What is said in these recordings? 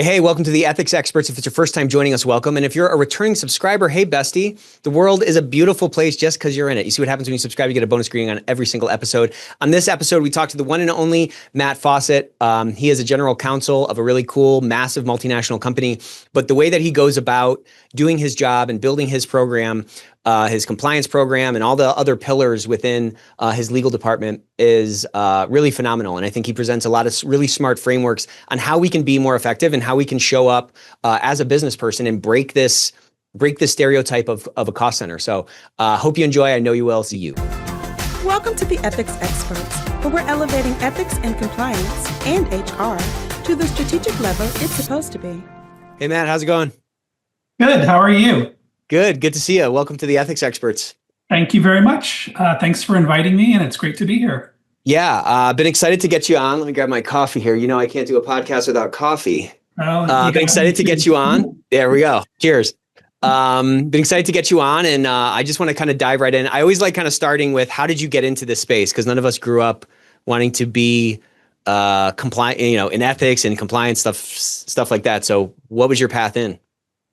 Hey, welcome to the Ethics Experts. If it's your first time joining us, welcome. And if you're a returning subscriber, hey, bestie, the world is a beautiful place just because you're in it. You see what happens when you subscribe, you get a bonus greeting on every single episode. On this episode, we talked to the one and only Matt Fawcett. He is a general counsel of a really cool, massive multinational company. But the way that he goes about doing his job and building his program, his compliance program, and all the other pillars within his legal department is really phenomenal. And I think he presents a lot of really smart frameworks on how we can be more effective and how we can show up as a business person and break this stereotype of a cost center. So hope you enjoy. I know you will. See you. Welcome to the Ethics Experts, where we're elevating ethics and compliance and HR to the strategic level it's supposed to be. Hey, Matt, how's it going? Good. How are you? Good to see you. Welcome to the Ethics Experts. Thank you very much. Thanks for inviting me, and it's great to be here. Yeah, been excited to get you on. Let me grab my coffee here. You know I can't do a podcast without coffee. Been excited to get you on. There we go. Cheers. Been excited to get you on, and I just want to kind of dive right in. I always like kind of starting with, how did you get into this space? Because none of us grew up wanting to be compliant, in ethics and compliance stuff like that. So what was your path in?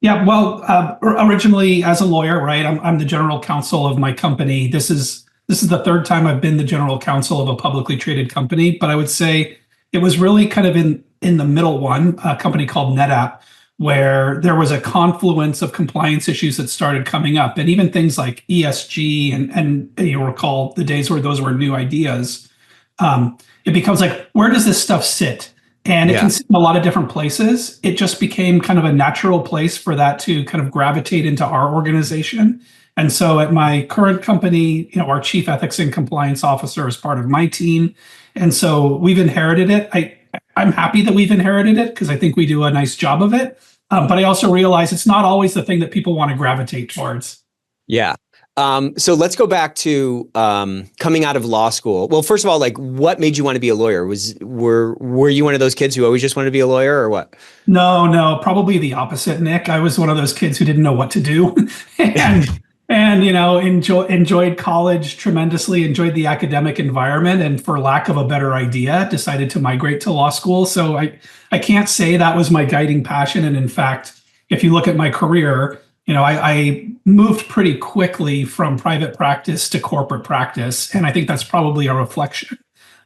Yeah, well, originally as a lawyer, right? I'm the general counsel of my company. This is the third time I've been the general counsel of a publicly traded company, but I would say it was really kind of in the middle one, a company called NetApp, where there was a confluence of compliance issues that started coming up, and even things like ESG and you recall the days where those were new ideas. It becomes like, where does this stuff sit? And it can sit in a lot of different places. It just became kind of a natural place for that to kind of gravitate into our organization. And so at my current company, our chief ethics and compliance officer is part of my team. And so we've inherited it. I'm happy that we've inherited it because I think we do a nice job of it. But I also realize it's not always the thing that people want to gravitate towards. Yeah. So let's go back to coming out of law school. Well, first of all, like, what made you want to be a lawyer? Were you one of those kids who always just wanted to be a lawyer, or what? No, probably the opposite, Nick. I was one of those kids who didn't know what to do, and enjoyed college tremendously, enjoyed the academic environment, and for lack of a better idea, decided to migrate to law school. So I can't say that was my guiding passion. And in fact, if you look at my career, I moved pretty quickly from private practice to corporate practice. And I think that's probably a reflection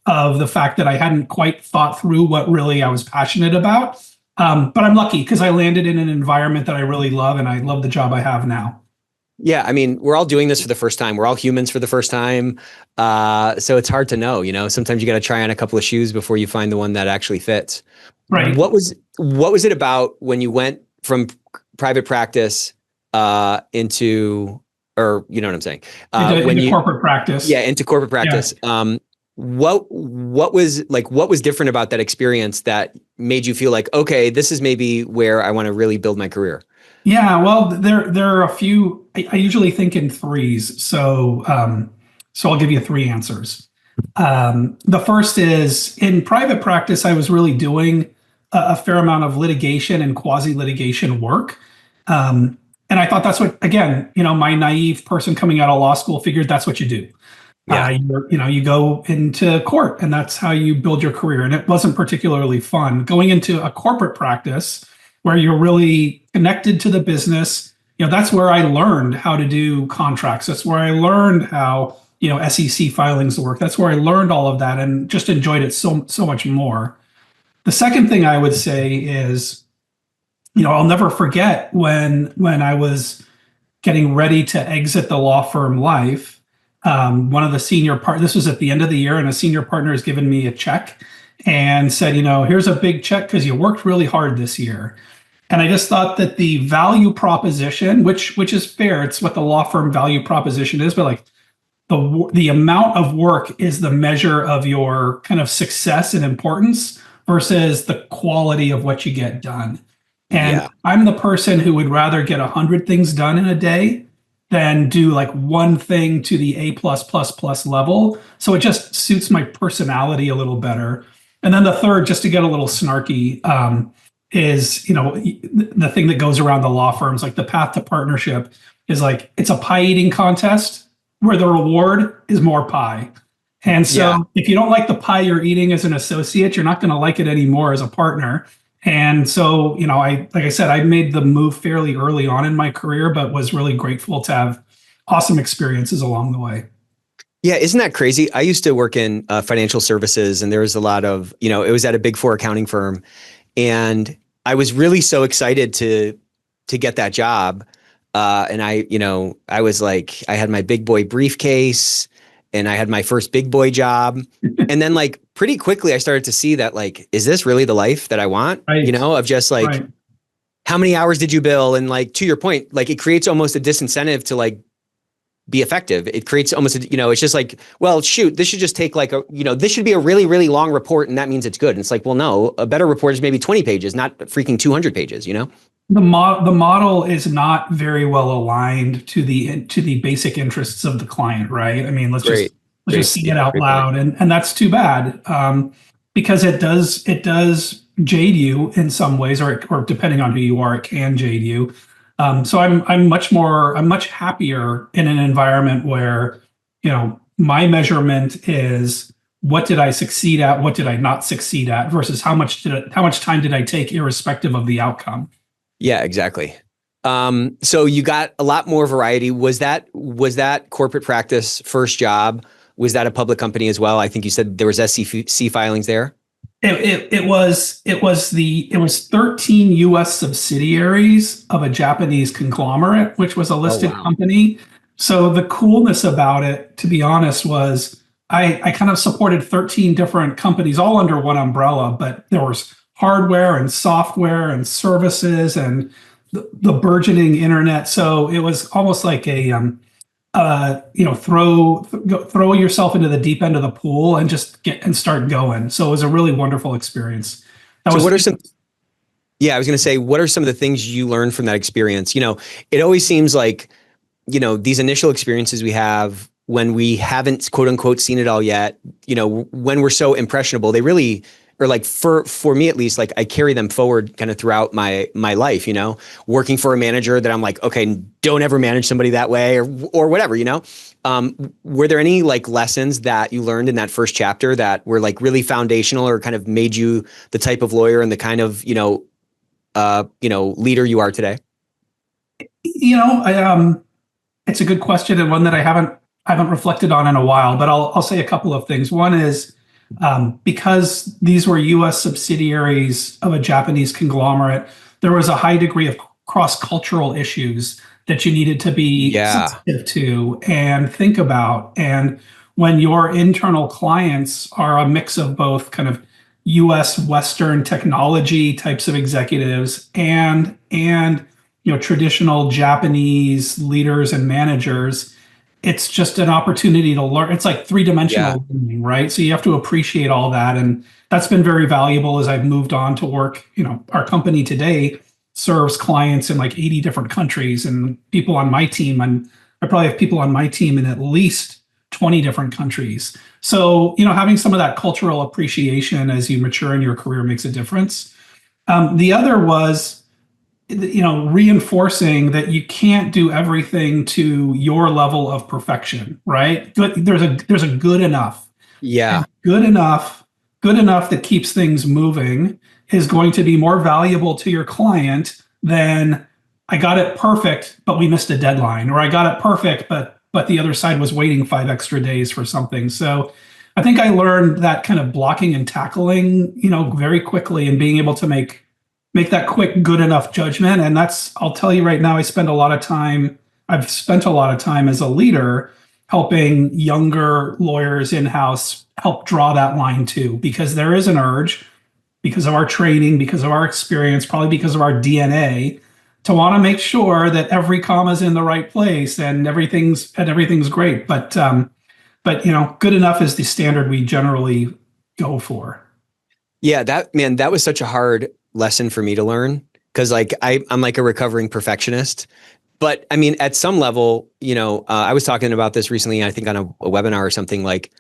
of the fact that I hadn't quite thought through what really I was passionate about. But I'm lucky because I landed in an environment that I really love, and I love the job I have now. Yeah, I mean, we're all doing this for the first time. We're all humans for the first time. So it's hard to know, sometimes you got to try on a couple of shoes before you find the one that actually fits. Right. What was it about when you went from private practice into, or you know what I'm saying? Into corporate practice. Yeah, into corporate practice. Yeah. What was different about that experience that made you feel like, okay, this is maybe where I want to really build my career? Yeah, well, there are a few. I usually think in threes, so I'll give you three answers. The first is, in private practice, I was really doing a fair amount of litigation and quasi-litigation work. And I thought that's what, again, my naive person coming out of law school figured that's what you do. Yeah. You go into court, and that's how you build your career. And it wasn't particularly fun. Going into a corporate practice where you're really connected to the business, that's where I learned how to do contracts. That's where I learned how, SEC filings work. That's where I learned all of that and just enjoyed it so much more. The second thing I would say is, I'll never forget when I was getting ready to exit the law firm life. One of the senior this was at the end of the year, and a senior partner has given me a check and said, here's a big check because you worked really hard this year. And I just thought that the value proposition, which is fair, it's what the law firm value proposition is, but like the amount of work is the measure of your kind of success and importance versus the quality of what you get done. And I'm the person who would rather get 100 things done in a day than do like one thing to the A+++ level. So it just suits my personality a little better. And then the third, just to get a little snarky, is, the thing that goes around the law firms, like the path to partnership is like, it's a pie eating contest where the reward is more pie. And so if you don't like the pie you're eating as an associate, you're not going to like it anymore as a partner. And so, like I said, I made the move fairly early on in my career, but was really grateful to have awesome experiences along the way. Yeah, isn't that crazy? I used to work in financial services, and there was a lot of, it was at a Big Four accounting firm, and I was really so excited to get that job. And I was like, I had my big boy briefcase, and I had my first big boy job, and then like pretty quickly, I started to see that like, is this really the life that I want? Right. Of just like, Right. how many hours did you bill? And like, to your point, like it creates almost a disincentive to like be effective. It creates almost, it's just like, well, shoot, this should just take like this should be a really, really long report, and that means it's good. And it's like, well, no, a better report is maybe 20 pages, not freaking 200 pages, The model is not very well aligned to the basic interests of the client, right? I mean, let's just see it out loud, and that's too bad, because it does jade you in some ways, or depending on who you are, it can jade you. So I'm much happier in an environment where, my measurement is what did I succeed at, what did I not succeed at, versus how much time did I take irrespective of the outcome. Yeah, exactly. So you got a lot more variety. Was that corporate practice first job? Was that a public company as well? I think you said there was SEC filings there. It was 13 U.S. subsidiaries of a Japanese conglomerate, which was a listed company. So the coolness about it, to be honest, was I kind of supported 13 different companies all under one umbrella, but there was hardware and software and services and the burgeoning internet. So it was almost like a throw yourself into the deep end of the pool and just start going. So it was a really wonderful experience. I was going to say, what are some of the things you learned from that experience? It always seems like, these initial experiences we have when we haven't quote unquote seen it all yet, when we're so impressionable, they really, or like for me at least, like I carry them forward kind of throughout my life, working for a manager that I'm like, okay, don't ever manage somebody that way or whatever, were there any like lessons that you learned in that first chapter that were like really foundational or kind of made you the type of lawyer and the kind of, leader you are today? It's a good question, and one that I haven't reflected on in a while, but I'll say a couple of things. One is, because these were U.S. subsidiaries of a Japanese conglomerate, there was a high degree of cross-cultural issues that you needed to be sensitive to and think about. And when your internal clients are a mix of both kind of U.S. Western technology types of executives and traditional Japanese leaders and managers, it's just an opportunity to learn. It's like three-dimensional learning, right? So you have to appreciate all that. And that's been very valuable as I've moved on to work. Our company today serves clients in like 80 different countries, and people on my team, and I probably have people on my team in at least 20 different countries. So, having some of that cultural appreciation as you mature in your career makes a difference. The other was, reinforcing that you can't do everything to your level of perfection, right? There's a good enough. Yeah. And good enough that keeps things moving is going to be more valuable to your client than I got it perfect, but we missed a deadline, or I got it perfect, but the other side was waiting 5 extra days for something. So I think I learned that kind of blocking and tackling, very quickly, and being able to make that quick, good enough judgment. And I'll tell you right now, I've spent a lot of time as a leader helping younger lawyers in-house help draw that line too, because there is an urge, because of our training, because of our experience, probably because of our DNA, to want to make sure that every comma is in the right place and everything's great. But good enough is the standard we generally go for. Yeah, that was such a hard lesson for me to learn, because like I'm like a recovering perfectionist. But I mean, at some level, I was talking about this recently, I think on a webinar or something, like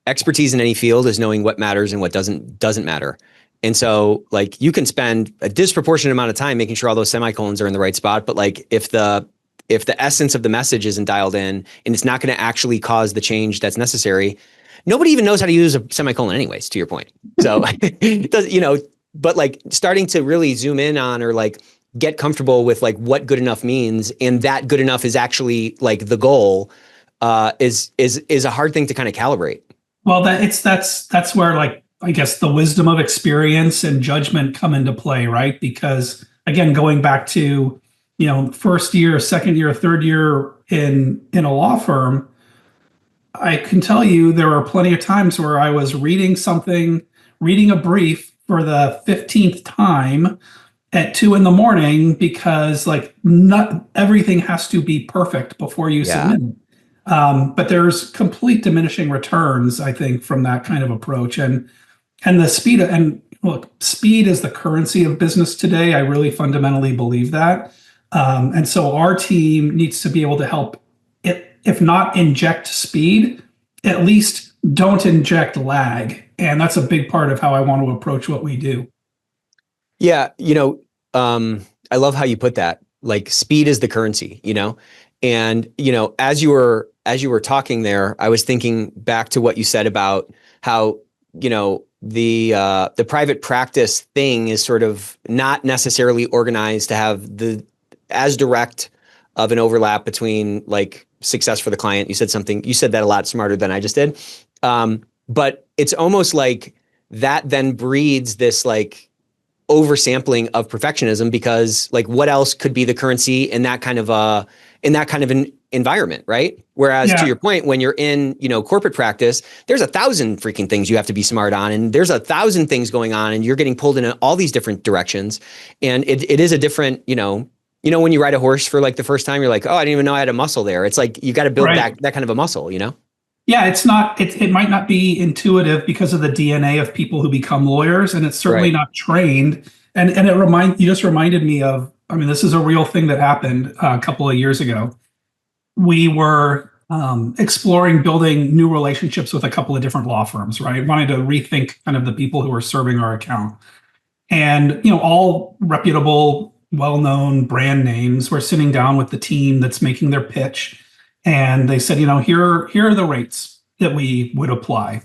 expertise in any field is knowing what matters and what doesn't matter. And so like you can spend a disproportionate amount of time making sure all those semicolons are in the right spot. But like if the essence of the message isn't dialed in and it's not going to actually cause the change that's necessary, nobody even knows how to use a semicolon anyways, to your point. So it does, but like starting to really zoom in on, or like get comfortable with like what good enough means, and that good enough is actually like the goal, is a hard thing to kind of calibrate. Well, that's where, like, I guess the wisdom of experience and judgment come into play, right? Because again, going back to, first year, second year, third year in a law firm, I can tell you there were plenty of times where I was reading a brief for the 15th time at 2 a.m. because like not everything has to be perfect before you submit it. But there's complete diminishing returns, I think, from that kind of approach. And the speed, and look, speed is the currency of business today. I really fundamentally believe that. And so our team needs to be able to help, if not inject speed, at least don't inject lag. And that's a big part of how I want to approach what we do. Yeah. I love how you put that. Like, speed is the currency, and, as you were talking there, I was thinking back to what you said about how, the private practice thing is sort of not necessarily organized to have as direct of an overlap between like success for the client. You said that a lot smarter than I just did. But it's almost like that then breeds this like oversampling of perfectionism, because like what else could be the currency in that kind of an environment, right? Whereas to your point, when you're in, corporate practice, there's 1,000 freaking things you have to be smart on, and there's 1,000 things going on, and you're getting pulled in all these different directions. And it is a different, when you ride a horse for like the first time, you're like, oh, I didn't even know I had a muscle there. It's like, you got to build that kind of a muscle, Yeah, it might not be intuitive because of the DNA of people who become lawyers, and it's certainly not trained. And you just reminded me of, this is a real thing that happened a couple of years ago. We were exploring building new relationships with a couple of different law firms, right? Wanted to rethink kind of the people who were serving our account. And, all reputable, well-known brand names were sitting down with the team that's making their pitch. And they said, here are the rates that we would apply.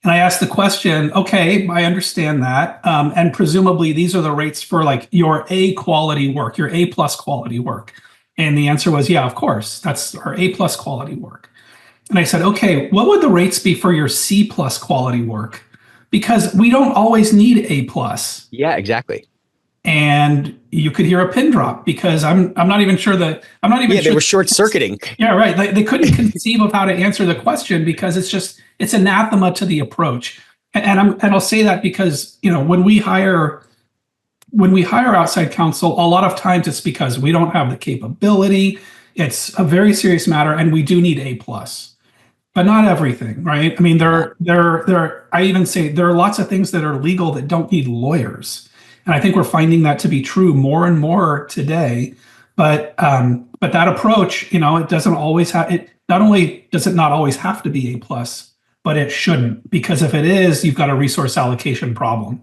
And I asked the question, okay, I understand that. And presumably these are the rates for like your A quality work, your A+ quality work. And the answer was, yeah, of course, that's our A+ quality work. And I said, okay, what would the rates be for your C+ quality work? Because we don't always need A+. Yeah, exactly. And you could hear a pin drop, because I'm not even sure that they were short circuiting. Yeah, right. They couldn't conceive of how to answer the question, because it's anathema to the approach. And I'll say that because, when we hire outside counsel, a lot of times it's because we don't have the capability. It's a very serious matter, and we do need A+, but not everything, right? I even say there are lots of things that are legal that don't need lawyers. And I think we're finding that to be true more and more today. But that approach, it doesn't always have it. Not only does it not always have to be A+, but it shouldn't, because if it is, you've got a resource allocation problem.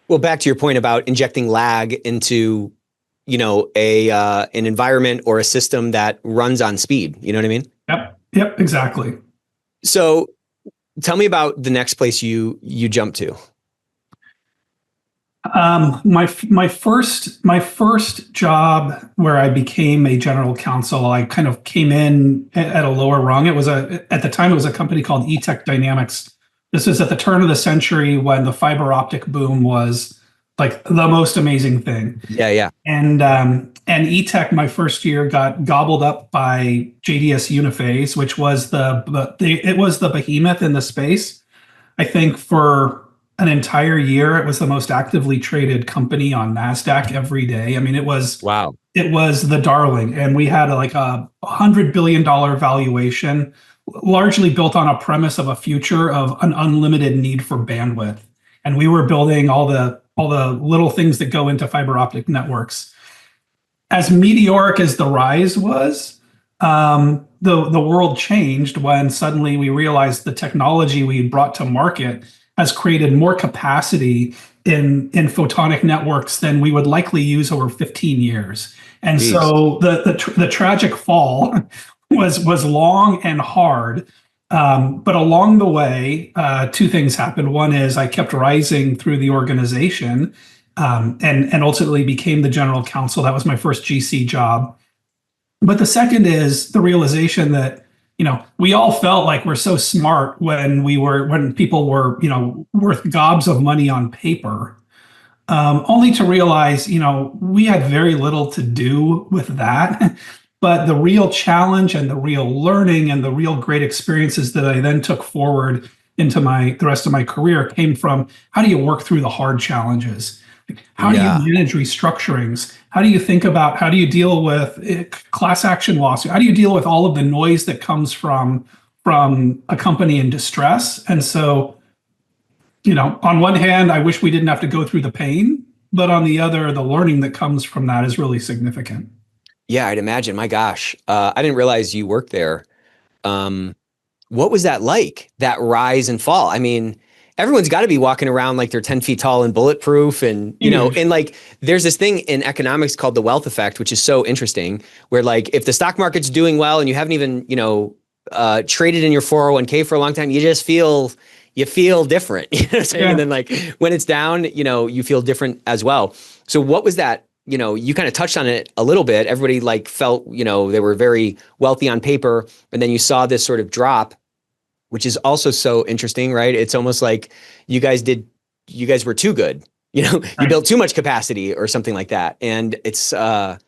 Well, back to your point about injecting lag into, an environment or a system that runs on speed. You know what I mean? Yep, exactly. So tell me about the next place you jump to. My first job where I became a general counsel, I kind of came in at a lower rung. At the time it was a company called Ethico Dynamics. This was at the turn of the century when the fiber optic boom was like the most amazing thing. Yeah. And Ethico, my first year, got gobbled up by JDS Uniphase, which was it was the behemoth in the space. I think for an entire year, it was the most actively traded company on NASDAQ every day. It was the darling. And we had like a $100 billion valuation, largely built on a premise of a future of an unlimited need for bandwidth. And we were building all the little things that go into fiber optic networks. As meteoric as the rise was, the world changed when suddenly we realized the technology we brought to market has created more capacity in photonic networks than we would likely use over 15 years. And so the tragic fall was long and hard. But along the way, two things happened. One is I kept rising through the organization, and ultimately became the general counsel. That was my first GC job. But the second is the realization that, we all felt like we're so smart when people were, worth gobs of money on paper, only to realize, we had very little to do with that. But the real challenge and the real learning and the real great experiences that I then took forward into the rest of my career came from how do you work through the hard challenges? How do you manage restructurings? How do you deal with class action lawsuit? How do you deal with all of the noise that comes from a company in distress? And so, on one hand, I wish we didn't have to go through the pain, but on the other, the learning that comes from that is really significant. Yeah, I'd imagine. My gosh, I didn't realize you worked there. What was that like, that rise and fall? I mean, everyone's got to be walking around like they're 10 feet tall and bulletproof. And, and like, there's this thing in economics called the wealth effect, which is so interesting, where like, if the stock market's doing well and you haven't even, traded in your 401k for a long time, you feel different, you know what I'm saying? And then like, when it's down, you feel different as well. So what was that? You kind of touched on it a little bit. Everybody like felt, they were very wealthy on paper. And then you saw this sort of drop, which is also so interesting, right? It's almost like you guys were too good, you built too much capacity or something like that. And it's, man,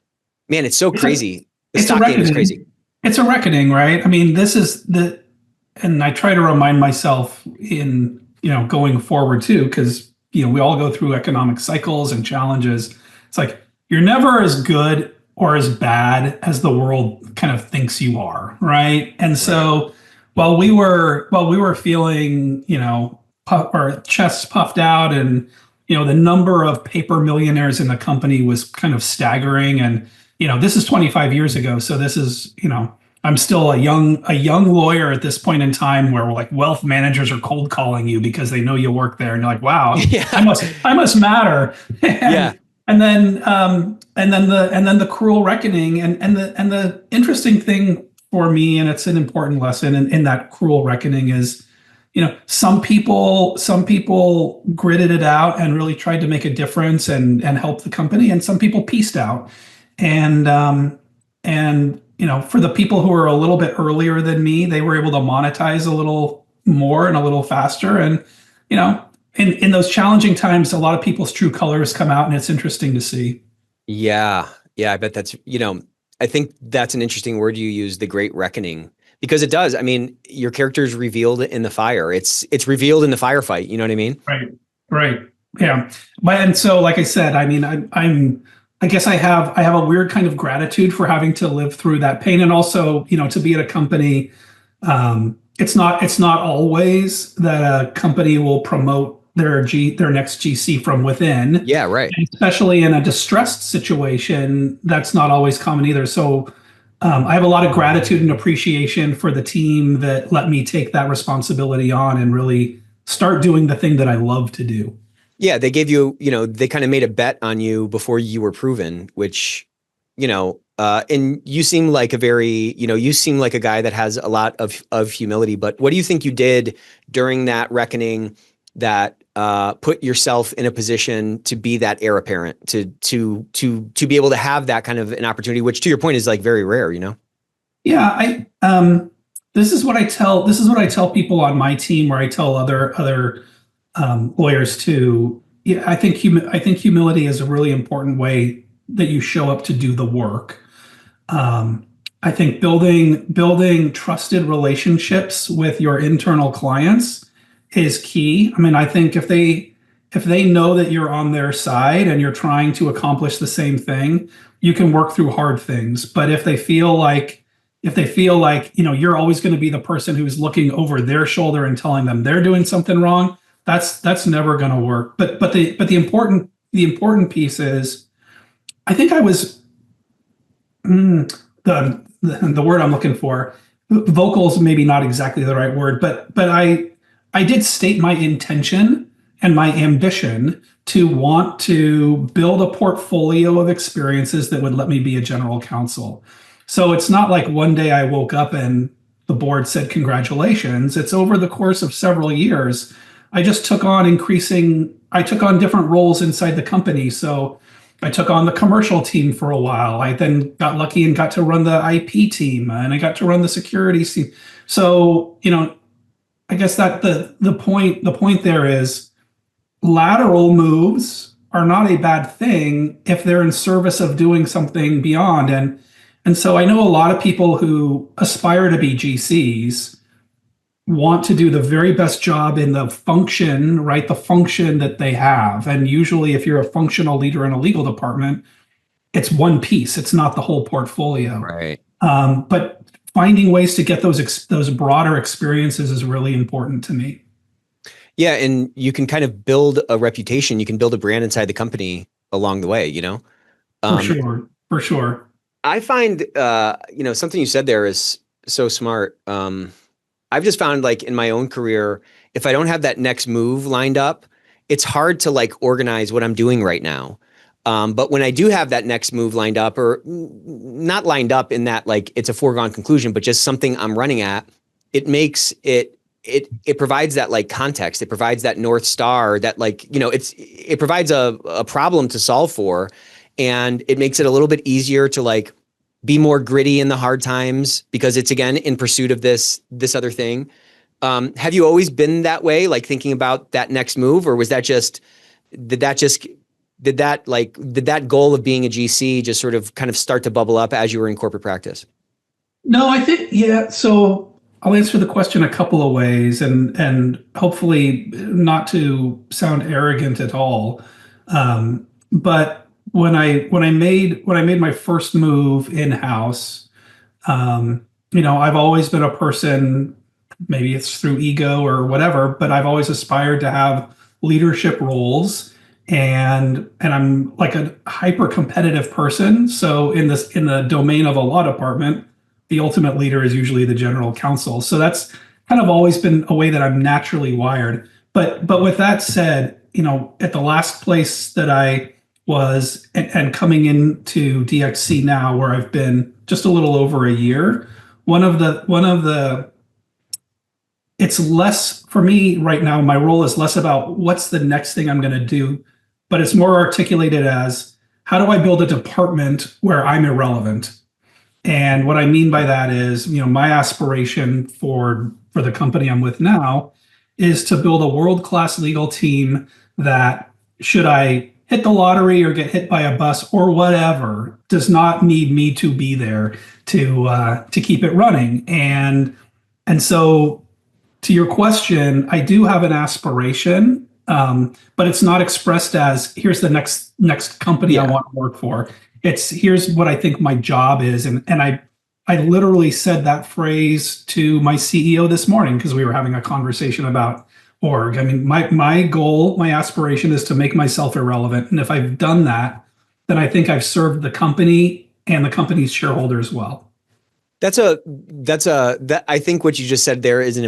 it's so crazy. The stock game is crazy. It's a reckoning, right? I mean, and I try to remind myself in, going forward too, because, we all go through economic cycles and challenges. It's like, you're never as good or as bad as the world kind of thinks you are, right? And so while we were feeling, our chests puffed out and, the number of paper millionaires in the company was kind of staggering. And, this is 25 years ago. So this is, I'm still a young lawyer at this point in time where like wealth managers are cold calling you because they know you work there. And you're like, wow, I must matter. And then the cruel reckoning and the interesting thing for me, and it's an important lesson in that cruel reckoning is, some people gritted it out and really tried to make a difference and help the company, and some people pieced out. And for the people who are a little bit earlier than me, they were able to monetize a little more and a little faster. And in those challenging times, a lot of people's true colors come out, and it's interesting to see. Yeah. I bet that's, I think that's an interesting word you use, the great reckoning, because it does. I mean, your character is revealed in the fire. It's revealed in the firefight. You know what I mean? Right. Yeah. And so, like I said, I mean, I guess I have a weird kind of gratitude for having to live through that pain, and also, to be at a company. It's not always that a company will promote their next GC from within. Yeah, right. And especially in a distressed situation, that's not always common either. So I have a lot of gratitude and appreciation for the team that let me take that responsibility on and really start doing the thing that I love to do. Yeah, they gave you, they kind of made a bet on you before you were proven, which, and you seem like you seem like a guy that has a lot of humility. But what do you think you did during that reckoning that put yourself in a position to be that heir apparent, to be able to have that kind of an opportunity, which to your point is like very rare, Yeah, this is what I tell people on my team, where I tell other lawyers too. Yeah, I think humility is a really important way that you show up to do the work. I think building trusted relationships with your internal clients is key. I mean, I think if they know that you're on their side and you're trying to accomplish the same thing, you can work through hard things. But if they feel like you're always going to be the person who's looking over their shoulder and telling them they're doing something wrong, that's never going to work. But the important piece is, I think I was the word I'm looking for, vocal is maybe not exactly the right word, but I did state my intention and my ambition to want to build a portfolio of experiences that would let me be a general counsel. So it's not like one day I woke up and the board said congratulations. It's over the course of several years. I just took on different roles inside the company. So I took on the commercial team for a while. I then got lucky and got to run the IP team, and I got to run the security team. So, I guess that the point there is lateral moves are not a bad thing if they're in service of doing something beyond. And so I know a lot of people who aspire to be GCs want to do the very best job in the function, right? The function that they have. And usually if you're a functional leader in a legal department, it's one piece. It's not the whole portfolio. Right. But finding ways to get those broader experiences is really important to me. Yeah. And you can kind of build a reputation. You can build a brand inside the company along the way, For sure. I find, something you said there is so smart. I've just found, like, in my own career, if I don't have that next move lined up, it's hard to like organize what I'm doing right now. But when I do have that next move lined up, or not lined up in that like it's a foregone conclusion, but just something I'm running at, it makes it provides that like context. It provides that North Star that it provides a problem to solve for, and it makes it a little bit easier to like be more gritty in the hard times because it's, again, in pursuit of this other thing. Have you always been that way, like thinking about that next move, or was that did that goal of being a GC just sort of kind of start to bubble up as you were in corporate practice? No, I think, yeah. So I'll answer the question a couple of ways, and hopefully not to sound arrogant at all. But when I made my first move in-house, I've always been a person, maybe it's through ego or whatever, but I've always aspired to have leadership roles, and I'm like a hyper competitive person. So in the domain of a law department, the ultimate leader is usually the general counsel. So that's kind of always been a way that I'm naturally wired. But with that said, at the last place that I was, and coming into DXC now, where I've been just a little over a year, it's less for me right now. My role is less about what's the next thing I'm going to do, but it's more articulated as how do I build a department where I'm irrelevant? And what I mean by that is, my aspiration for the company I'm with now is to build a world-class legal team that, should I hit the lottery or get hit by a bus or whatever, does not need me to be there to keep it running. And so, to your question, I do have an aspiration, but it's not expressed as here's the next company I want to work for. It's here's what I think my job is, and I literally said that phrase to my CEO this morning because we were having a conversation about org. I mean, my goal, my aspiration is to make myself irrelevant. And if I've done that, then I think I've served the company and the company's shareholders well. That I think what you just said there is an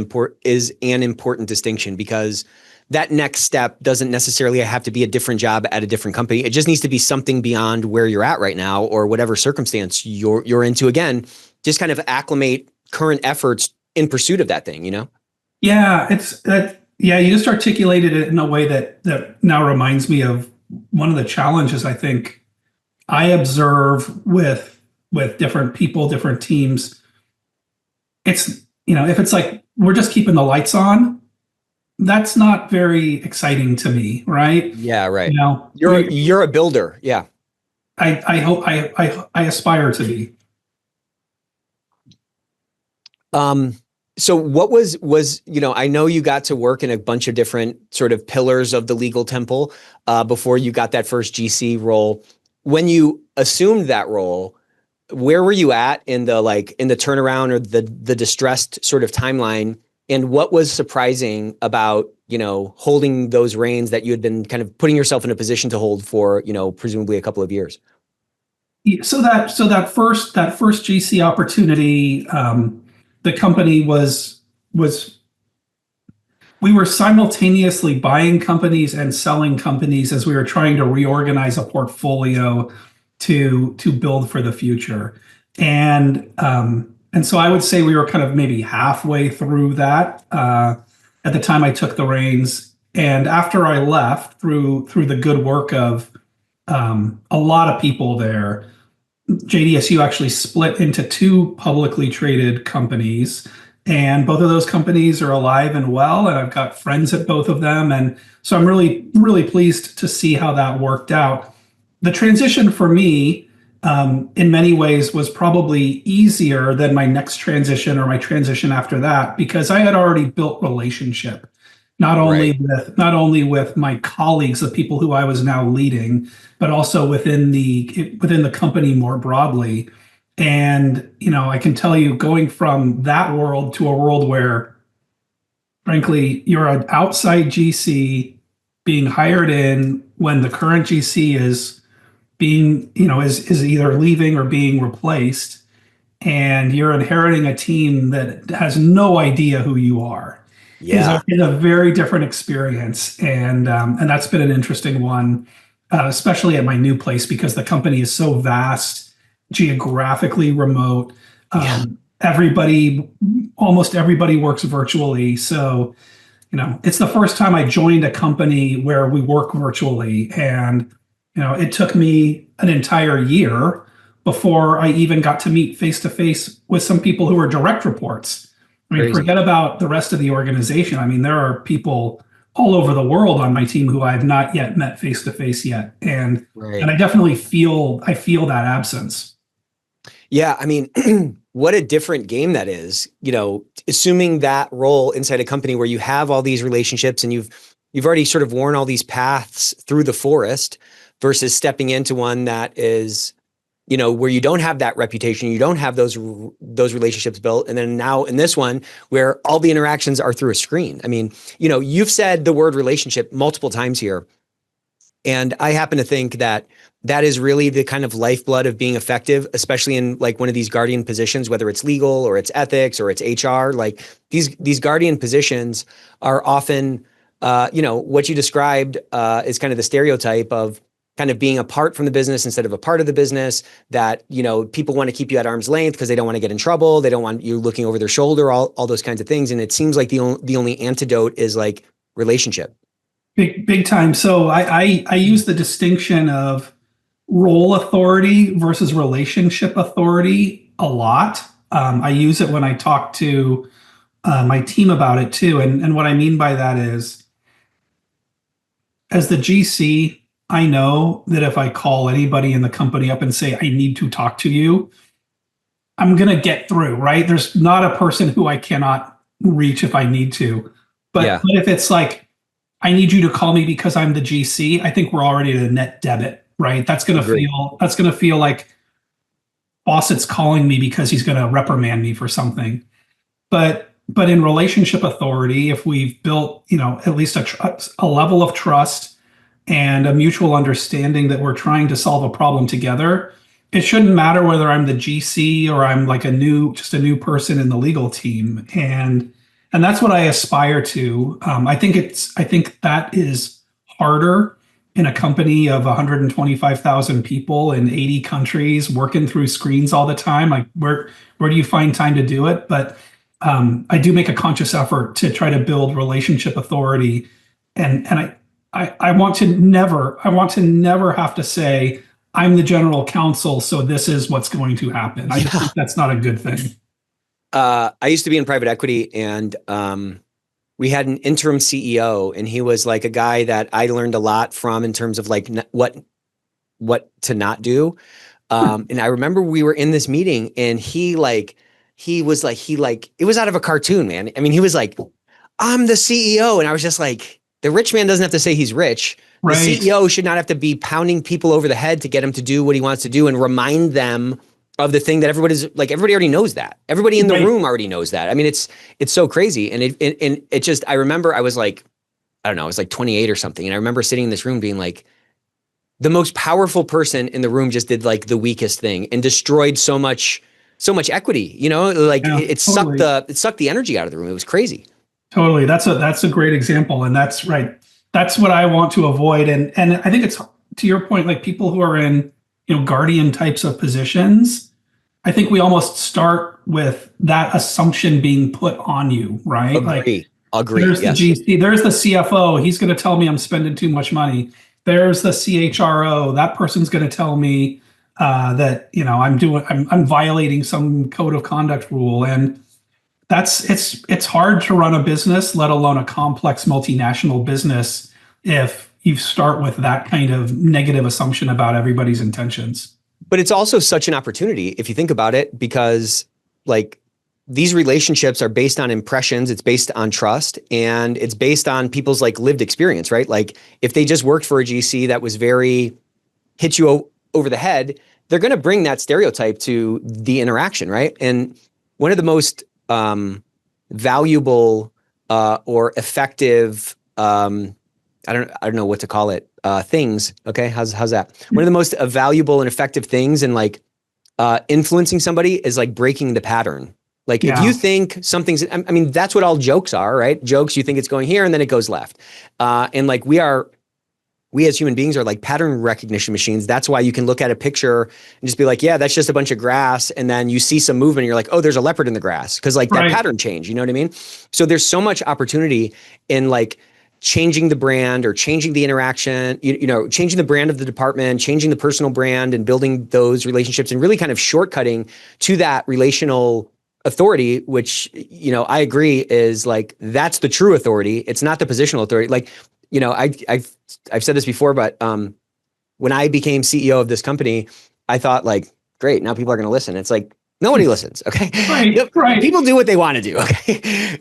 important distinction, because that next step doesn't necessarily have to be a different job at a different company. It just needs to be something beyond where you're at right now, or whatever circumstance you're into. Again, just kind of acclimate current efforts in pursuit of that thing, Yeah, it's that. Yeah, you just articulated it in a way that now reminds me of one of the challenges I think I observe with different people, different teams. It's, if it's like we're just keeping the lights on, that's not very exciting to me, right? Yeah, right. You're a builder. Yeah. I hope I aspire to be. So what was, I know you got to work in a bunch of different sort of pillars of the legal temple before you got that first GC role. When you assumed that role, where were you at in the turnaround or the distressed sort of timeline? And what was surprising about, holding those reins that you had been kind of putting yourself in a position to hold for, presumably a couple of years? So that first GC opportunity, the company we were simultaneously buying companies and selling companies as we were trying to reorganize a portfolio to build for the future. And And so I would say we were kind of maybe halfway through that at the time I took the reins. And after I left, through the good work of a lot of people there, JDSU actually split into two publicly traded companies. And both of those companies are alive and well, and I've got friends at both of them. And so I'm really, really pleased to see how that worked out. The transition for me, in many ways, was probably easier than my next transition or my transition after that, because I had already built relationship, not only with my colleagues, the people who I was now leading, but also within the company more broadly. And, I can tell you, going from that world to a world where, frankly, you're an outside GC being hired in when the current GC is is either leaving or being replaced, and you're inheriting a team that has no idea who you are. Yeah. Is a very different experience. And that's been an interesting one, especially at my new place, because the company is so vast, geographically remote. Yeah. Almost everybody works virtually. So, it's the first time I joined a company where we work virtually. And, it took me an entire year before I even got to meet face to face with some people who are direct reports. I mean, Crazy. Forget about the rest of the organization. I mean, there are people all over the world on my team who I've not yet met face to face yet. And I definitely feel that absence. Yeah, I mean, what a different game that is, assuming that role inside a company where you have all these relationships and you've already sort of worn all these paths through the forest, versus stepping into one that is, where you don't have that reputation, you don't have those relationships built. And then now in this one where all the interactions are through a screen. I mean, you've said the word relationship multiple times here. And I happen to think that is really the kind of lifeblood of being effective, especially in like one of these guardian positions, whether it's legal or it's ethics or it's HR. Like these guardian positions are often, what you described is kind of the stereotype of kind of being apart from the business instead of a part of the business, that, people want to keep you at arm's length because they don't want to get in trouble. They don't want you looking over their shoulder, all those kinds of things. And it seems like the only antidote is like relationship. Big time. So I use the distinction of role authority versus relationship authority a lot. I use it when I talk to my team about it too. And what I mean by that is, as the GC, I know that if I call anybody in the company up and say, I need to talk to you, I'm going to get through, right? There's not a person who I cannot reach if I need to. But if it's like, I need you to call me because I'm the GC, I think we're already at a net debit, right? That's going to feel like Fawcett's calling me because he's going to reprimand me for something. But in relationship authority, if we've built, at least a level of trust and a mutual understanding that we're trying to solve a problem together, it shouldn't matter whether I'm the GC or I'm like just a new person in the legal team. And that's what I aspire to. I think that is harder in a company of 125,000 people in 80 countries working through screens all the time. Like where do you find time to do it? But I do make a conscious effort to try to build relationship authority. And I want to never have to say, I'm the general counsel, so this is what's going to happen. I just think that's not a good thing. I used to be in private equity, and we had an interim CEO, and he was like a guy that I learned a lot from in terms of like what to not do. And I remember we were in this meeting, and it was out of a cartoon, man. I mean, he was like, I'm the CEO. And I was just like, the rich man doesn't have to say he's rich. Right. The CEO should not have to be pounding people over the head to get him to do what he wants to do and remind them of the thing that everybody already knows that. Everybody in the room already knows that. I mean, it's so crazy. And it just, I remember I was like, I don't know, I was like 28 or something. And I remember sitting in this room being like, the most powerful person in the room just did like the weakest thing and destroyed so much equity, it sucked the energy out of the room. It was crazy. Totally. That's a great example. And that's right. That's what I want to avoid. And I think it's, to your point, like people who are in, guardian types of positions, I think we almost start with that assumption being put on you, right? Agree. There's Yes. the GC, there's the CFO. He's going to tell me I'm spending too much money. There's the CHRO. That person's going to tell me that I'm violating some code of conduct rule, and it's hard to run a business, let alone a complex multinational business, if you start with that kind of negative assumption about everybody's intentions. But it's also such an opportunity if you think about it, because like these relationships are based on impressions, it's based on trust, and it's based on people's like lived experience, right? Like if they just worked for a GC that was very hit you over the head, they're going to bring that stereotype to the interaction, right? And one of the most valuable or effective, I don't know what to call it, things. Okay, how's that? One of the most valuable and effective things in like influencing somebody is like breaking the pattern. Like if you think something's, I mean, that's what all jokes are, right? Jokes, you think it's going here and then it goes left. And like we as human beings are like pattern recognition machines. That's why you can look at a picture and just be like, yeah, that's just a bunch of grass. And then you see some movement and you're like, oh, there's a leopard in the grass. Cause like that pattern change, you know what I mean? So there's so much opportunity in like changing the brand or changing the interaction, changing the brand of the department, changing the personal brand and building those relationships and really kind of shortcutting to that relational authority, which, I agree is like, that's the true authority. It's not the positional authority. Like, I've said this before, but when I became CEO of this company, I thought like, great, now people are going to listen. It's like, nobody listens. Okay. Right. People do what they want to do. Okay.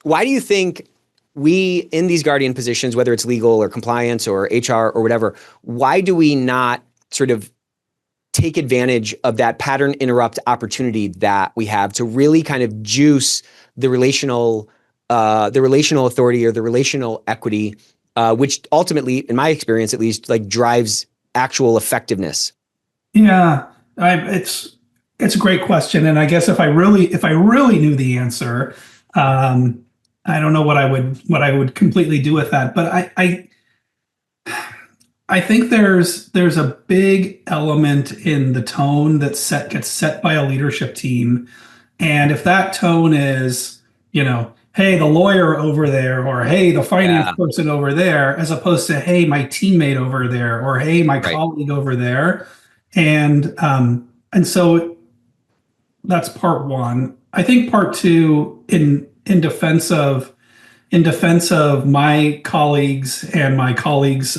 Why do you think we in these guardian positions, whether it's legal or compliance or HR or whatever, why do we not sort of take advantage of that pattern interrupt opportunity that we have to really kind of juice the relational authority or the relational equity, which ultimately, in my experience at least, like drives actual effectiveness? Yeah, it's a great question, and I guess if I really knew the answer, I don't know what I would completely do with that. But I think there's a big element in the tone that gets set by a leadership team, and if that tone is, hey, the lawyer over there, or hey, the finance person over there, as opposed to hey, my teammate over there, or hey, my colleague over there, and so that's part one. I think part two, in defense of my colleagues and my colleagues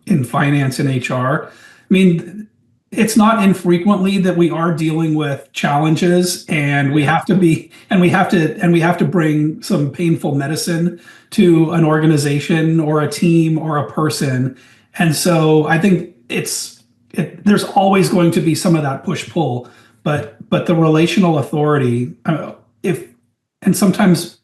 in finance and HR, I mean, it's not infrequently that we are dealing with challenges, and we have to bring some painful medicine to an organization or a team or a person. And so I think there's always going to be some of that push-pull, but the relational authority, sometimes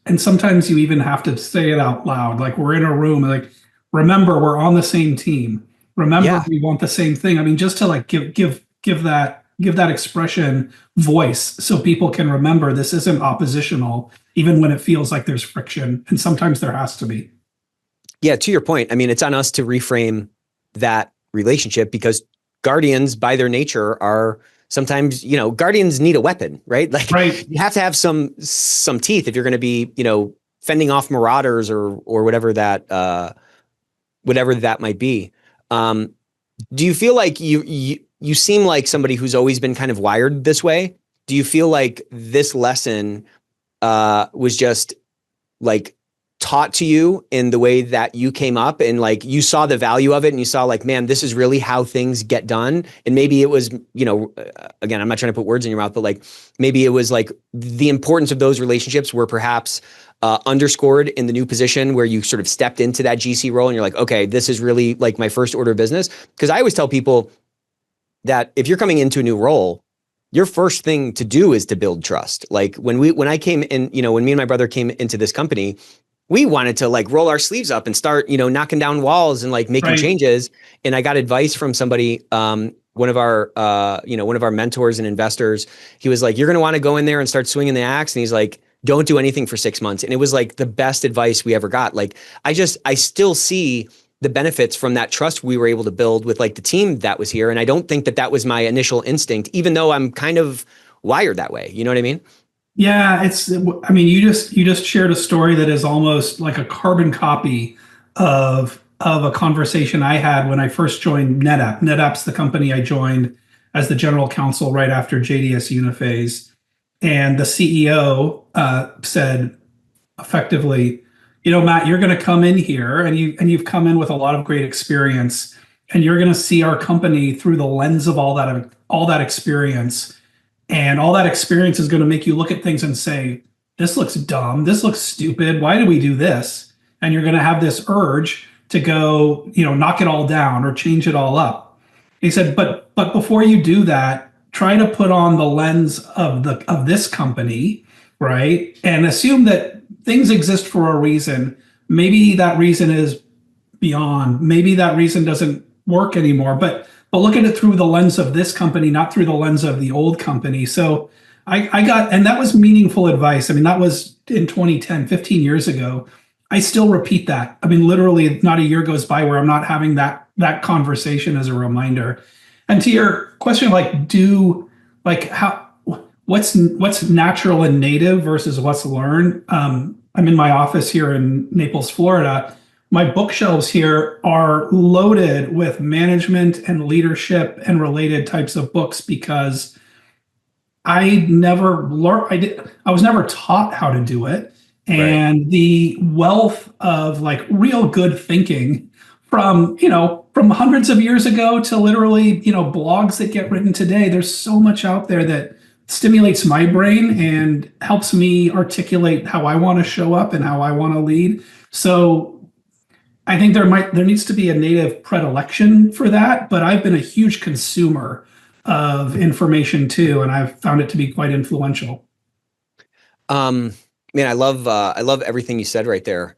you even have to say it out loud. Like we're in a room, like, remember, we're on the same team. Remember, we want the same thing. I mean, just to like give that expression voice so people can remember this isn't oppositional, even when it feels like there's friction. And sometimes there has to be. Yeah, to your point, I mean, it's on us to reframe that relationship, because guardians by their nature are sometimes, guardians need a weapon, right? Like you have to have some teeth if you're going to be, fending off marauders or whatever that might be. Do you feel like you seem like somebody who's always been kind of wired this way? Do you feel like this lesson was just like taught to you in the way that you came up, and like you saw the value of it and you saw like, man, this is really how things get done? And maybe it was, again, I'm not trying to put words in your mouth, but like maybe it was like the importance of those relationships were perhaps underscored in the new position where you sort of stepped into that GC role and you're like, okay, this is really like my first order of business. Because I always tell people that if you're coming into a new role, your first thing to do is to build trust. Like when I came in, when me and my brother came into this company, we wanted to like roll our sleeves up and start, knocking down walls and like making changes. And I got advice from somebody, one of our mentors and investors. He was like, you're going to want to go in there and start swinging the axe. And he's like, don't do anything for 6 months. And it was like the best advice we ever got. Like, I still see the benefits from that trust we were able to build with like the team that was here. And I don't think that that was my initial instinct, even though I'm kind of wired that way. You know what I mean? Yeah, you just shared a story that is almost like a carbon copy of a conversation I had when I first joined NetApp. NetApp's the company I joined as the general counsel right after JDS Uniphase. And the CEO said effectively, Matt, you're going to come in here and you've come in with a lot of great experience, and you're going to see our company through the lens of all that experience. And all that experience is going to make you look at things and say, this looks dumb. This looks stupid. Why do we do this? And you're going to have this urge to go, knock it all down or change it all up. He said, but before you do that, try to put on the lens of this company, right? And assume that things exist for a reason. Maybe that reason is beyond. Maybe that reason doesn't work anymore. But look at it through the lens of this company, not through the lens of the old company. So I got, and that was meaningful advice. I mean, that was in 2010, 15 years ago. I still repeat that. I mean, literally not a year goes by where I'm not having that conversation as a reminder. And to your question, what's natural and native versus what's learned? I'm in my office here in Naples, Florida. My bookshelves here are loaded with management and leadership and related types of books because I was never taught how to do it. And right. The wealth of like real good thinking from hundreds of years ago to literally, blogs that get written today. There's so much out there that stimulates my brain and helps me articulate how I want to show up and how I want to lead. So I think there needs to be a native predilection for that, but I've been a huge consumer of information too, and I've found it to be quite influential. Man, I love everything you said right there.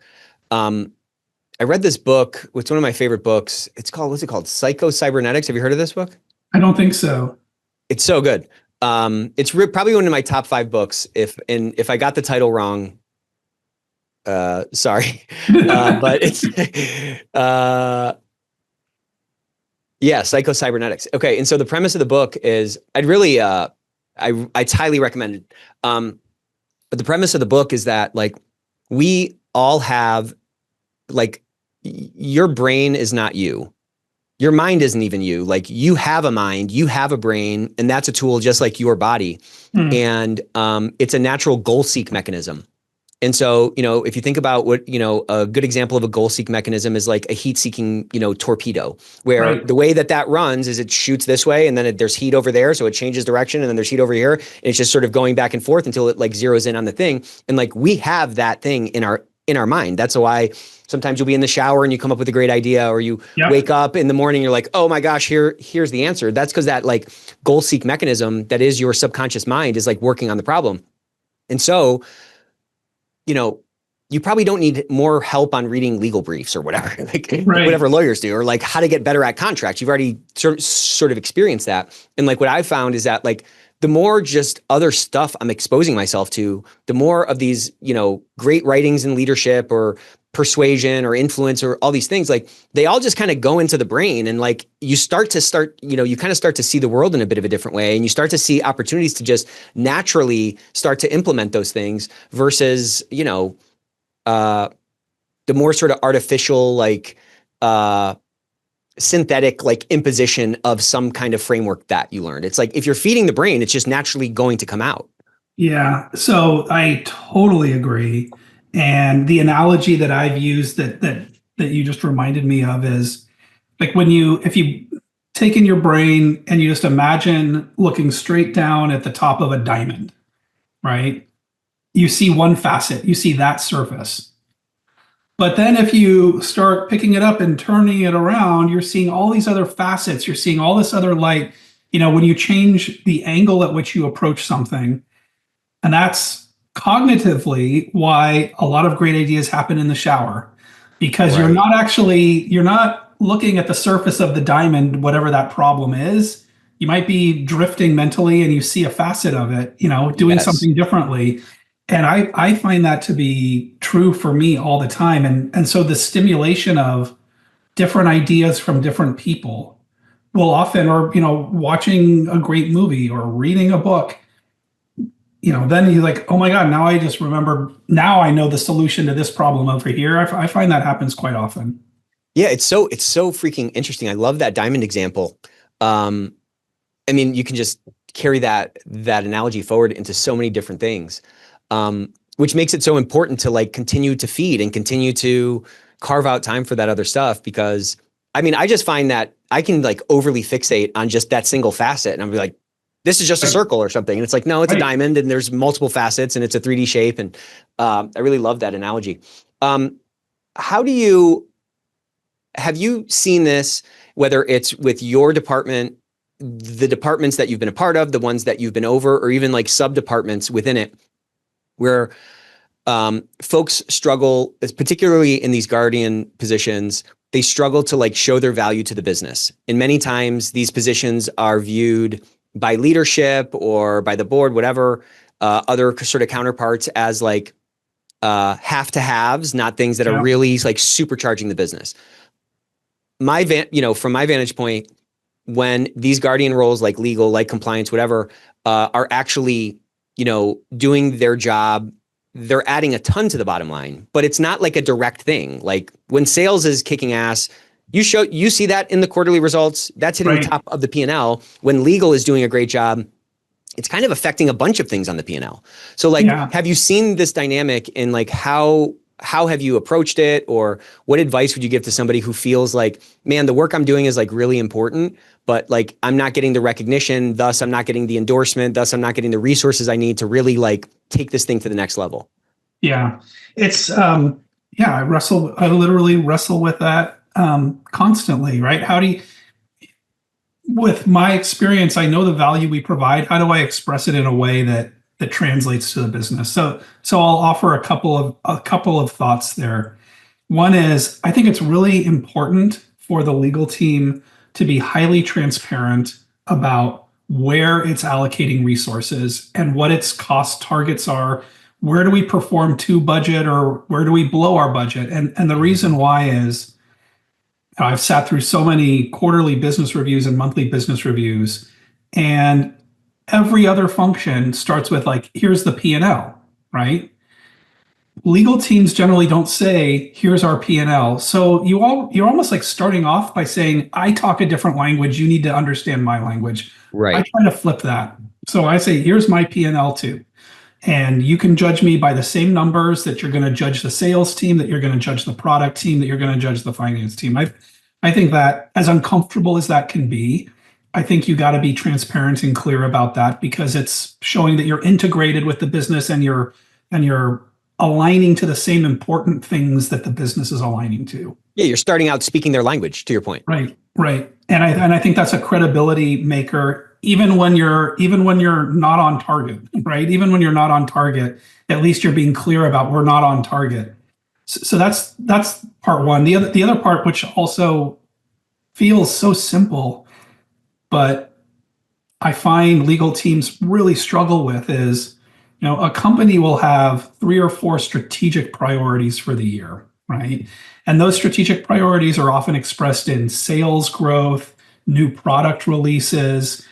I read this book. It's one of my favorite books. What's it called? Psycho-Cybernetics. Have you heard of this book? I don't think so. It's so good. It's probably one of my top 5 books. If I got the title wrong, sorry, but it's Psycho-Cybernetics. Okay, and so the premise of the book is I'd highly recommend it. But the premise of the book is that like we all have like your brain is not you. Your mind isn't even you. Like you have a mind, you have a brain, and that's a tool just like your body. And it's a natural goal seek mechanism. And so, if you think about what, a good example of a goal seek mechanism is like a heat seeking, torpedo, where right. The way that runs is it shoots this way and then there's heat over there. So it changes direction and then there's heat over here. And it's just sort of going back and forth until it like zeroes in on the thing. And like, we have that thing in our mind. That's why sometimes you'll be in the shower and you come up with a great idea, or you wake up in the morning, you're like, oh my gosh, here's the answer. That's because that like goal seek mechanism that is your subconscious mind is like working on the problem. And so, you probably don't need more help on reading legal briefs or whatever, like right. Whatever lawyers do, or like how to get better at contracts. You've already sort of experienced that. And like what I found is that like the more just other stuff I'm exposing myself to, the more of these, great writings in leadership or persuasion or influence or all these things, like they all just kind of go into the brain, and like you kind of start to see the world in a bit of a different way, and you start to see opportunities to just naturally start to implement those things versus, the more sort of artificial, like, synthetic, like imposition of some kind of framework that you learned. It's like, if you're feeding the brain, it's just naturally going to come out. Yeah. So I totally agree. And the analogy that I've used that you just reminded me of is like if you take in your brain and you just imagine looking straight down at the top of a diamond, right? You see one facet, you see that surface. But then if you start picking it up and turning it around, you're seeing all these other facets, you're seeing all this other light, when you change the angle at which you approach something. And that's cognitively why a lot of great ideas happen in the shower, because right. You're not looking at the surface of the diamond, whatever that problem is. You might be drifting mentally and you see a facet of it, doing something differently. And I find that to be true for me all the time. And so the stimulation of different ideas from different people will often, or, watching a great movie or reading a book, then you're like, oh my God, now I just remember, now I know the solution to this problem over here. I find that happens quite often. Yeah, it's so freaking interesting. I love that diamond example. I mean, you can just carry that analogy forward into so many different things, which makes it so important to like continue to feed and continue to carve out time for that other stuff. Because I mean, I just find that I can like overly fixate on just that single facet, and I'm like, this is just a circle or something. And it's like, no, it's a diamond, and there's multiple facets, and it's a 3D shape. And I really love that analogy. Have you seen this, whether it's with your department, the departments that you've been a part of, the ones that you've been over, or even like sub-departments within it, where folks struggle, particularly in these guardian positions, they struggle to like show their value to the business. And many times these positions are viewed by leadership or by the board, whatever, other sort of counterparts as like have to haves, not things that are really like supercharging the business. From my vantage point, when these guardian roles like legal, like compliance, whatever, are actually, doing their job, they're adding a ton to the bottom line, but it's not like a direct thing. Like when sales is kicking ass, you see that in the quarterly results, that's hitting the top of the P&L. When legal is doing a great job, it's kind of affecting a bunch of things on the P&L. So like, have you seen this dynamic, and like how have you approached it, or what advice would you give to somebody who feels like, man, the work I'm doing is like really important, but like I'm not getting the recognition, thus I'm not getting the endorsement, thus I'm not getting the resources I need to really like take this thing to the next level? Yeah, it's I literally wrestle with that constantly, right? With my experience, I know the value we provide. How do I express it in a way that translates to the business? So I'll offer a couple of thoughts there. One is, I think it's really important for the legal team to be highly transparent about where it's allocating resources and what its cost targets are. Where do we perform to budget, or where do we blow our budget? And the reason why is, I've sat through so many quarterly business reviews and monthly business reviews, and every other function starts with like, here's the P&L, right? Legal teams generally don't say, here's our P&L. So you're almost like starting off by saying, I talk a different language, you need to understand my language. Right. I try to flip that. So I say, here's my P&L too. And you can judge me by the same numbers that you're going to judge the sales team, that you're going to judge the product team, that you're going to judge the finance team. I think that, as uncomfortable as that can be, I think you got to be transparent and clear about that, because it's showing that you're integrated with the business, and you're aligning to the same important things that the business is aligning to. Yeah, you're starting out speaking their language, to your point. Right. And I think that's a credibility maker, even when you're not on target, right? Even when you're not on target, at least you're being clear about, we're not on target. So that's part one. The other part, which also feels so simple, but I find legal teams really struggle with, is, a company will have 3 or 4 strategic priorities for the year, right? And those strategic priorities are often expressed in sales growth, new product releases,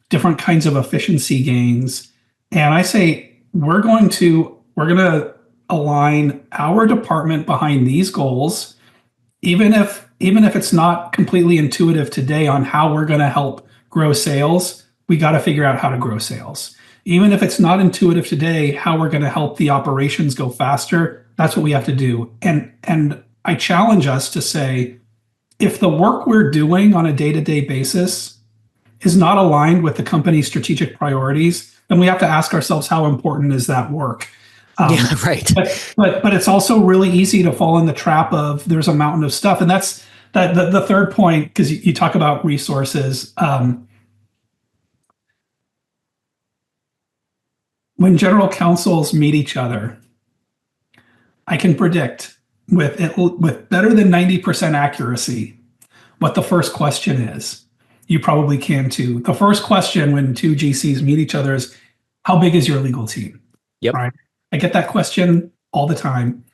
different kinds of efficiency gains. And I say, we're going to align our department behind these goals, even if it's not completely intuitive today on how we're going to help grow sales. We got to figure out how to grow sales. Even if it's not intuitive today, how we're going to help the operations go faster, that's what we have to do. And I challenge us to say, if the work we're doing on a day-to-day basis is not aligned with the company's strategic priorities, then we have to ask ourselves, how important is that work? Yeah, right. But it's also really easy to fall in the trap of, there's a mountain of stuff. And that's the third point, because you talk about resources. When general counsels meet each other, I can predict with better than 90% accuracy what the first question is. You probably can too. The first question when 2 GCs meet each other is, how big is your legal team? Yep. Right. I get that question all the time.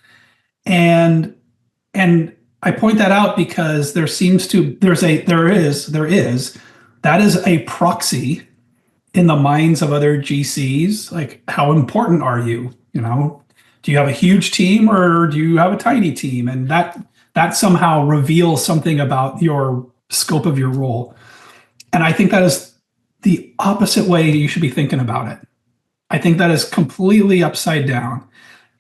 And I point that out because there is that is a proxy in the minds of other GCs. Like, how important are you? You know, do you have a huge team or do you have a tiny team? And that somehow reveals something about your scope of your role. And I think that is the opposite way you should be thinking about it. I think that is completely upside down.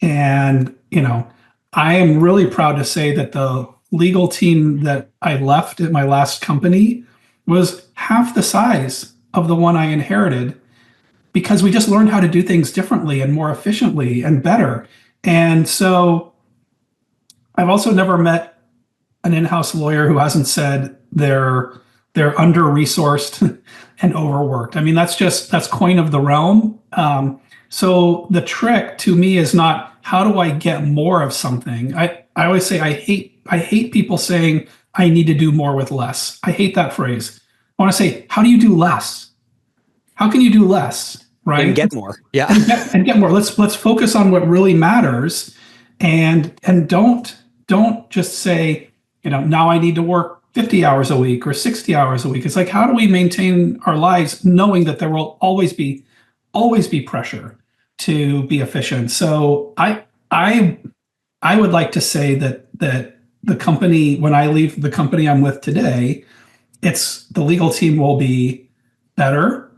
And, you know, I am really proud to say that the legal team that I left at my last company was half the size of the one I inherited, because we just learned how to do things differently and more efficiently and better. And so I've also never met an in-house lawyer who hasn't said they're under-resourced and overworked. I mean, that's coin of the realm. So the trick to me is not how do I get more of something. I always say I hate people saying I need to do more with less. I hate that phrase. I want to say, how do you do less? How can you do less, right? And get more. Yeah. and get more. Let's focus on what really matters, and don't just say, you know, now I need to work 50 hours a week or 60 hours a week. It's like, how do we maintain our lives knowing that there will always be pressure to be efficient? So I would like to say that the company, when I leave the company I'm with today, the legal team will be better,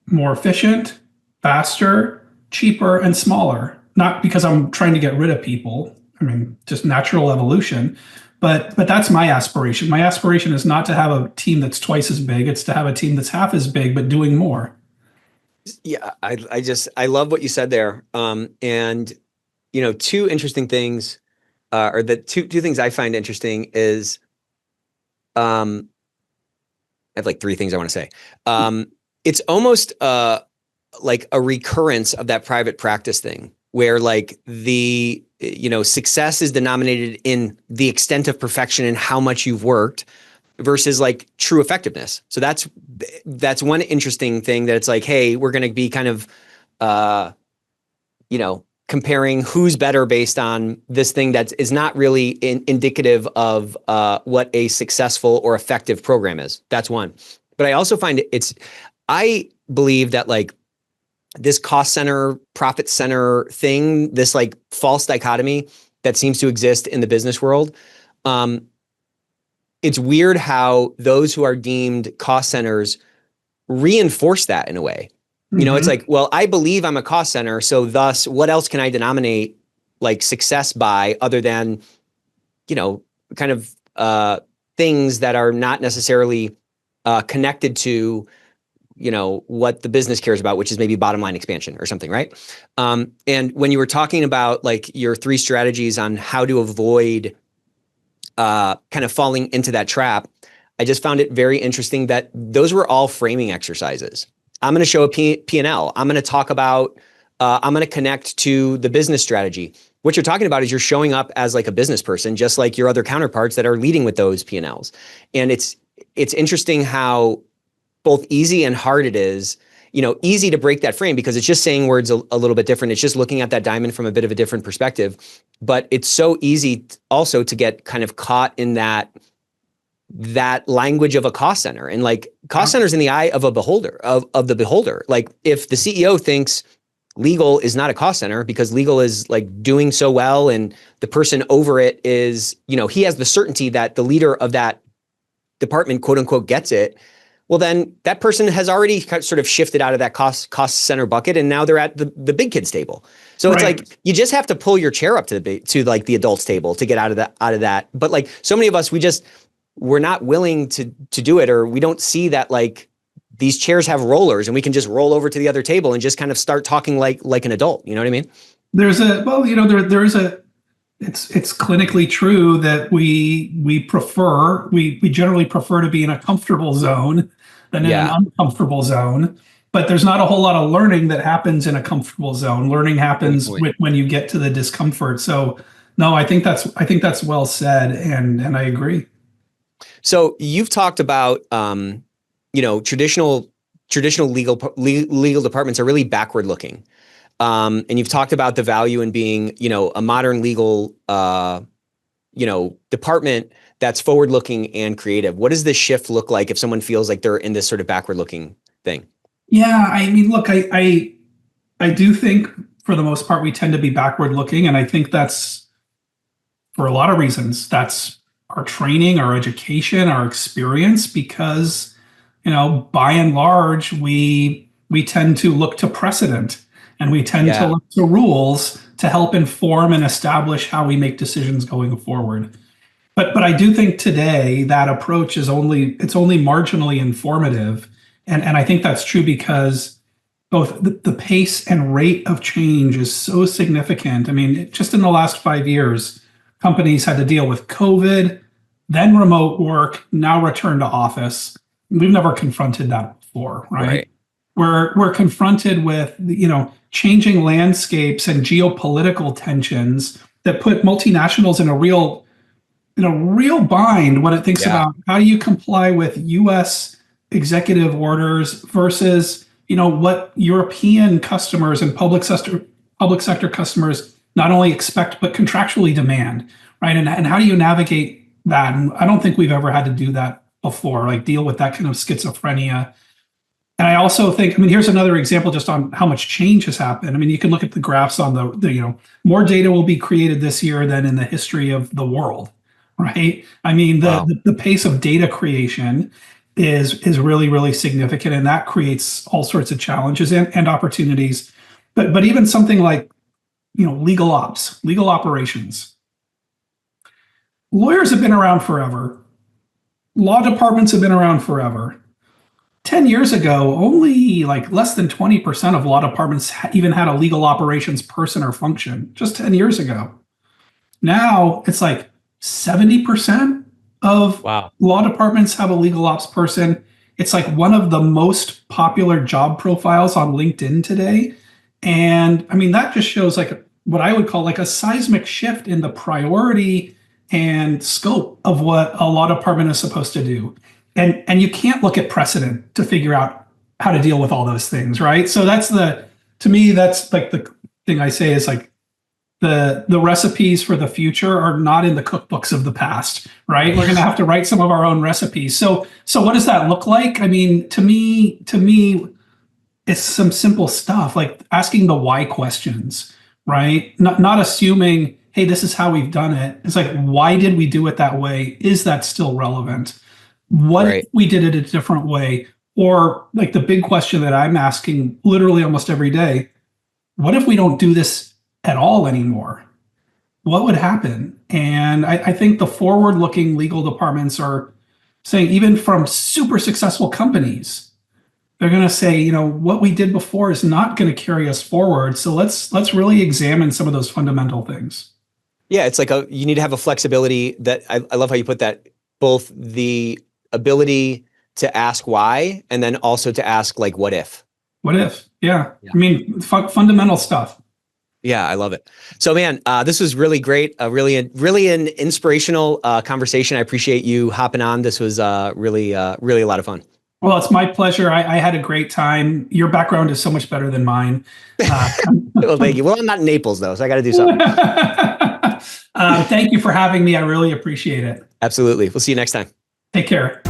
more efficient, faster, cheaper, and smaller. Not because I'm trying to get rid of people. I mean, just natural evolution. But that's my aspiration. My aspiration is not to have a team that's twice as big. It's to have a team that's half as big, but doing more. Yeah, I love what you said there. And you know, two interesting things, or the two things I find interesting is, I have like three things I want to say. It's almost like a recurrence of that private practice thing, where like success is denominated in the extent of perfection and how much you've worked versus like true effectiveness. So that's one interesting thing, that it's like, hey, we're going to be kind of, comparing who's better based on this thing that is not really indicative of what a successful or effective program is. That's one. But I also find I believe that like this cost center, profit center thing, this like false dichotomy that seems to exist in the business world. It's weird how those who are deemed cost centers reinforce that in a way. You know, it's like, well, I believe I'm a cost center, so thus what else can I denominate like success by other than, kind of things that are not necessarily connected to, what the business cares about, which is maybe bottom line expansion or something, right? And when you were talking about like your three strategies on how to avoid kind of falling into that trap, I just found it very interesting that those were all framing exercises. I'm going to show a P&L. I'm going to talk about, I'm going to connect to the business strategy. What you're talking about is you're showing up as like a business person, just like your other counterparts that are leading with those P&Ls. And it's interesting how both easy and hard it is, easy to break that frame because it's just saying words a little bit different. It's just looking at that diamond from a bit of a different perspective. But it's so easy also to get kind of caught in that language of a cost center, and like cost centers in the eye of a beholder, of the beholder. Like if the CEO thinks legal is not a cost center because legal is like doing so well and the person over it is, he has the certainty that the leader of that department, quote unquote, gets it. Well, then that person has already sort of shifted out of that cost center bucket, and now they're at the big kids table. So it's like you just have to pull your chair up to the adults table to get out of that. But like so many of us, we're not willing to do it, or we don't see that like these chairs have rollers and we can just roll over to the other table and just kind of start talking like an adult. You know what I mean? There is it's clinically true that we generally prefer to be in a comfortable zone than in an uncomfortable zone. But there's not a whole lot of learning that happens in a comfortable zone. Learning happens when you get to the discomfort. So no, I think that's well said, and I agree. So you've talked about, traditional legal departments are really backward looking. And you've talked about the value in being, a modern legal, department that's forward looking and creative? What does this shift look like if someone feels like they're in this sort of backward looking thing? Yeah, I mean, look, I do think for the most part we tend to be backward looking, and I think that's for a lot of reasons. That's our training, our education, our experience, because by and large we tend to look to precedent, and we tend to look to rules to help inform and establish how we make decisions going forward. But I do think today that approach is only marginally informative. And I think that's true because both the pace and rate of change is so significant. I mean, just in the last 5 years, companies had to deal with COVID, then remote work, now return to office. We've never confronted that before, right? We're confronted with changing landscapes and geopolitical tensions that put multinationals in a real bind when it thinks about how do you comply with U.S. executive orders versus what European customers and public sector customers not only expect but contractually demand, right? And how do you navigate that? And I don't think we've ever had to do that before, like deal with that kind of schizophrenia. And I also think, here's another example just on how much change has happened. You can look at the graphs on the more data will be created this year than in the history of the world, right? The pace of data creation is really, really significant, and that creates all sorts of challenges and opportunities. But even something like, legal operations. Lawyers have been around forever. Law departments have been around forever. 10 years ago, only like less than 20% of law departments even had a legal operations person or function, just 10 years ago. Now it's like 70% of law departments have a legal ops person. It's like one of the most popular job profiles on LinkedIn today. And that just shows like what I would call like a seismic shift in the priority and scope of what a law department is supposed to do. And you can't look at precedent to figure out how to deal with all those things, right? So to me, that's like the thing I say is like the recipes for the future are not in the cookbooks of the past, right? We're going to have to write some of our own recipes. So what does that look like? To me, it's some simple stuff like asking the why questions, right? Not assuming, hey, this is how we've done it. It's like, why did we do it that way? Is that still relevant? What if we did it a different way? Or like the big question that I'm asking literally almost every day, what if we don't do this at all anymore? What would happen? And I think the forward-looking legal departments are saying, even from super successful companies, they're going to say, what we did before is not going to carry us forward. So let's really examine some of those fundamental things. Yeah, it's like you need to have a flexibility that I love how you put that, both the ability to ask why and then also to ask like what if. What if? Yeah. Fundamental stuff. Yeah, I love it. So man, this was really great. Really an inspirational conversation. I appreciate you hopping on. This was really a lot of fun. Well, it's my pleasure. I had a great time. Your background is so much better than mine. Well, thank you. Well, I'm not in Naples though, so I got to do something. Thank you for having me. I really appreciate it. Absolutely. We'll see you next time. Take care.